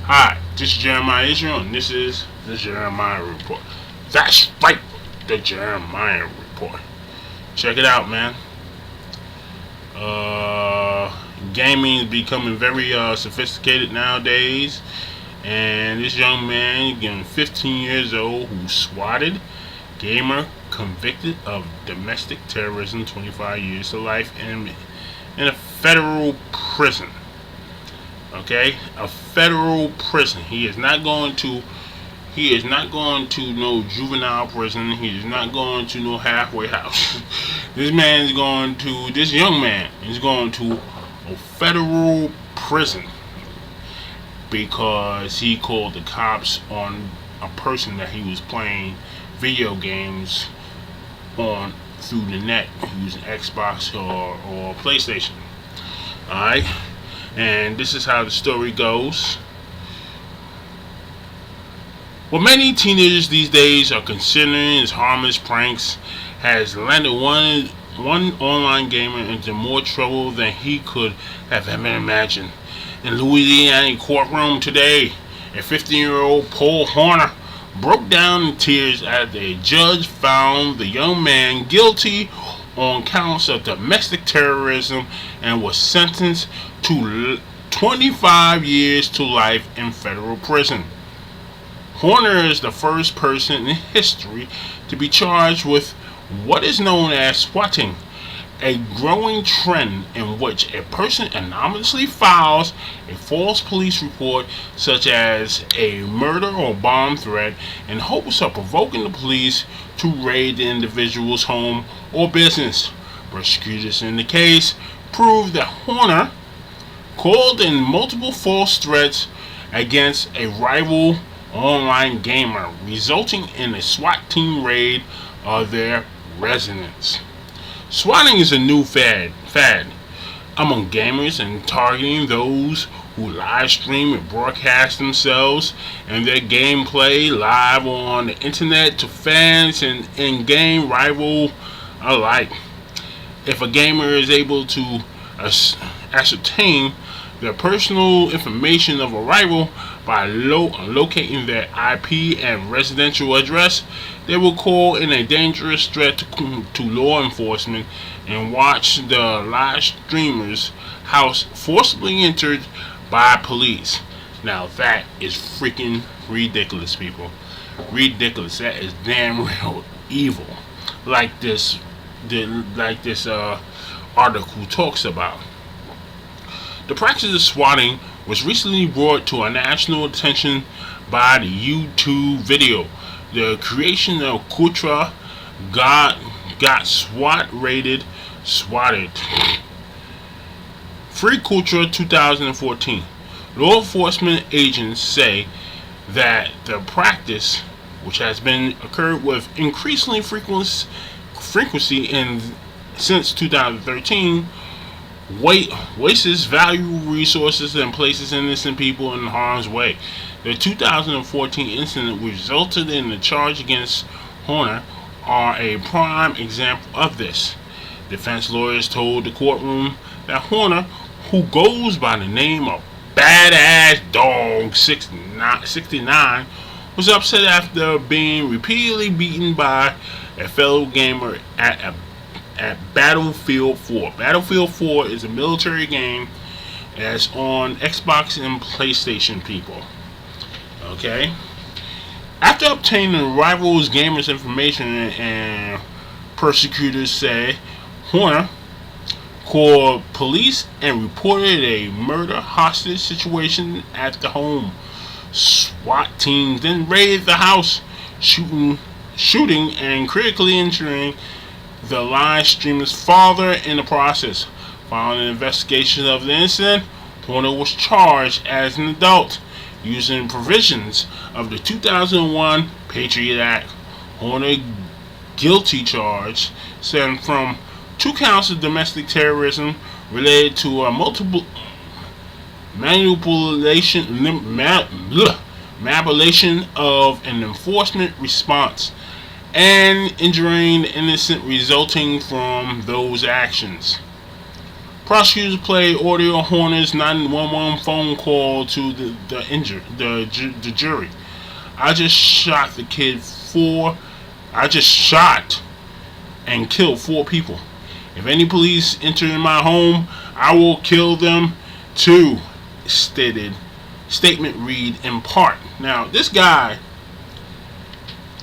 Hi, this is Jeremiah Israel, and this is the Jeremiah Report. That's right, the Jeremiah Report. Check it out, man. Gaming is becoming very sophisticated nowadays, and this young man, getting 15 years old, who swatted gamer convicted of domestic terrorism, 25 years to life in a federal prison. Okay, a federal prison. He is not going to. He is not going to no juvenile prison. He is not going to no halfway house. This man is going to. This young man is going to a federal prison because he called the cops on a person that he was playing video games on through the net using Xbox or PlayStation. Alright? And this is how the story goes. What many teenagers these days are considering as harmless pranks has landed one online gamer into more trouble than he could have ever imagined. In Louisiana courtroom today, a 15-year-old Paul Horner broke down in tears after a judge found the young man guilty on counts of domestic terrorism and was sentenced to 25 years to life in federal prison. Horner is the first person in history to be charged with what is known as swatting, a growing trend in which a person anonymously files a false police report such as a murder or bomb threat in hopes of provoking the police to raid the individual's home or business. Prosecutors in the case proved that Horner called in multiple false threats against a rival online gamer, resulting in a SWAT team raid of their residence. Swatting is a new fad among gamers and targeting those who live stream and broadcast themselves and their gameplay live on the internet to fans and in-game rival alike. If a gamer is able to ascertain the personal information of a rival by locating their IP and residential address, they will call in a dangerous threat to law enforcement and watch the live streamer's house forcibly entered by police. Now that is freaking ridiculous, people. Ridiculous. That is damn real evil. Like this article talks about. The practice of swatting was recently brought to our national attention by the YouTube video. The creation of Kutra got swatted. Free Kutra 2014. Law enforcement agents say that the practice, which has been occurred with increasingly frequency since 2013, wastes valuable resources and places innocent people in harm's way. The 2014 incident resulted in the charge against Horner are a prime example of this. Defense lawyers told the courtroom that Horner, who goes by the name of Badass Dog 69, was upset after being repeatedly beaten by a fellow gamer at Battlefield 4. Battlefield 4 is a military game that's on Xbox and PlayStation, people. Okay? After obtaining the rival's gamers' information, and prosecutors say Horner called police and reported a murder hostage situation at the home. SWAT teams then raided the house, shooting and critically injuring the live streamer's father in the process. Following an investigation of the incident, Horner was charged as an adult using provisions of the 2001 Patriot Act. Horner guilty charge stemmed from 2 counts of domestic terrorism related to a multiple manipulation of an enforcement response and injuring the innocent resulting from those actions. Prosecutors play audio Horner's 911 phone call to the jury. I just shot the kid I just shot and killed 4 people. If any police enter in my home, I will kill them too. Statement read in part. Now, this guy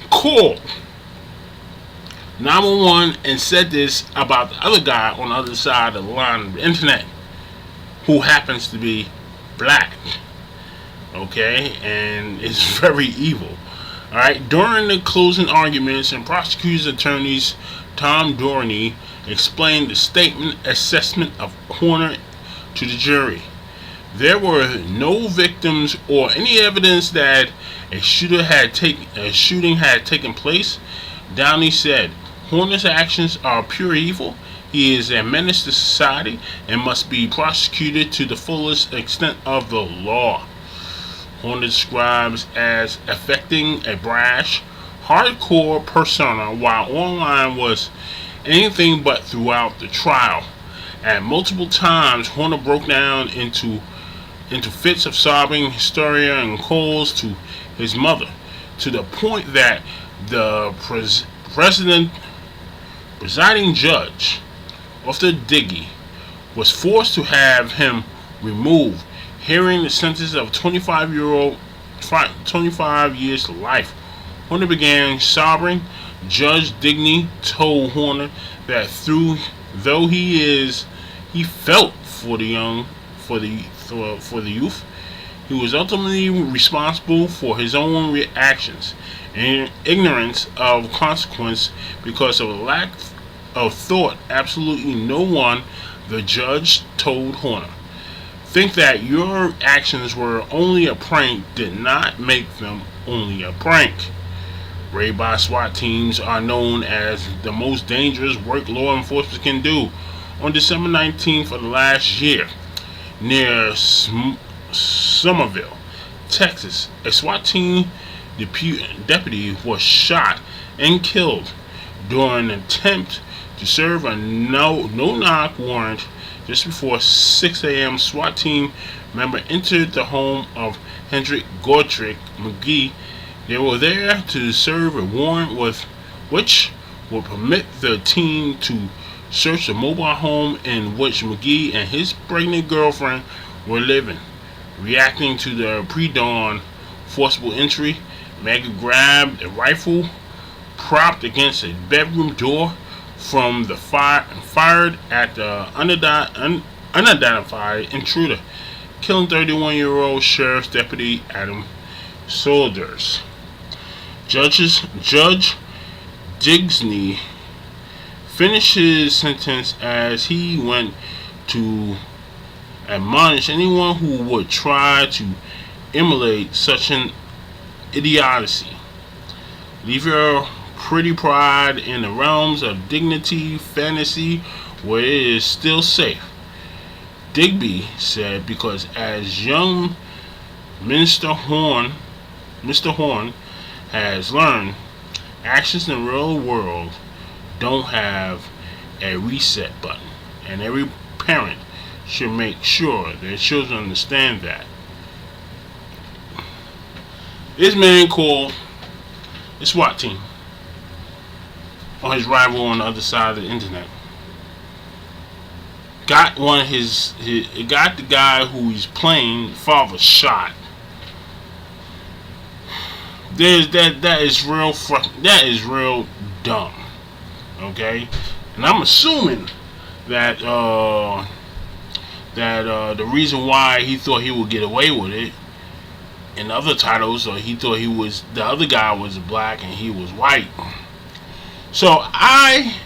called 911 and said this about the other guy on the other side of the line of the internet, who happens to be black. Okay, and it's very evil. Alright, during the closing arguments, and prosecutor's attorneys Tom Dorney explained the statement assessment of Horner to the jury. There were no victims or any evidence that a shooting had taken place. Downey said, Horner's actions are pure evil. He is a menace to society and must be prosecuted to the fullest extent of the law. Horner describes as affecting a brash, hardcore persona, while online was anything but throughout the trial. At multiple times, Horner broke down into fits of sobbing, hysteria, and calls to his mother, to the point that the presiding judge of the Diggy was forced to have him removed, hearing the sentence of 25 years to life. Horner began sobbing. Judge Digney told Horner that though he felt for the youth, he was ultimately responsible for his own reactions and ignorance of consequence because of a lack of thought. Absolutely no one, the judge told Horner. Think that your actions were only a prank did not make them only a prank. Raid by SWAT teams are known as the most dangerous work law enforcement can do. On December 19th of the last year, near Somerville, Texas, a SWAT team deputy was shot and killed during an attempt to serve a no-knock warrant. Just before 6 a.m., SWAT team member entered the home of Hendrick Godric McGee. They were there to serve a warrant which would permit the team to search the mobile home in which McGee and his pregnant girlfriend were living. Reacting to the pre-dawn forcible entry, Maggie grabbed a rifle propped against a bedroom door from the fired at the unidentified intruder, killing 31-year-old Sheriff's Deputy Adam Saunders. Judge Digsney finished his sentence as he went to admonish anyone who would try to emulate such an idiocy. Leave your pretty pride in the realms of dignity, fantasy, where it is still safe. Digby said, because as young Mr. Horn has learned, actions in the real world don't have a reset button, and every parent should make sure their children understand that. This man called the SWAT team on his rival on the other side of the internet. Got got the guy who he's playing father shot. That is real dumb. Okay, and I'm assuming that the reason why he thought he would get away with it in other titles, or he thought the other guy was black and he was white. So I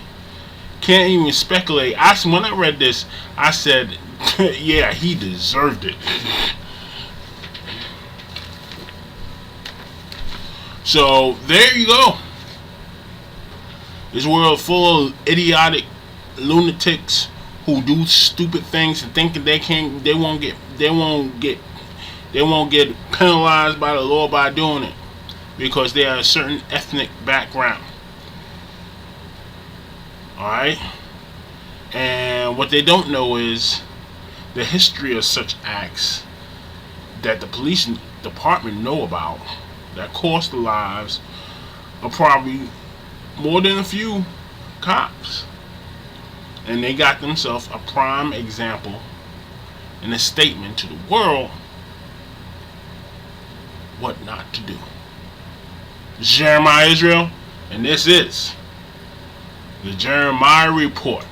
can't even speculate. When I read this, I said, yeah, he deserved it. So there you go. This world full of idiotic lunatics who do stupid things and think that they won't get penalized by the law by doing it because they are a certain ethnic background. Alright? And what they don't know is the history of such acts that the police department know about that cost the lives of probably more than a few cops. And they got themselves a prime example and a statement to the world what not to do. Jeremiah Israel, and this is the Jeremiah Report.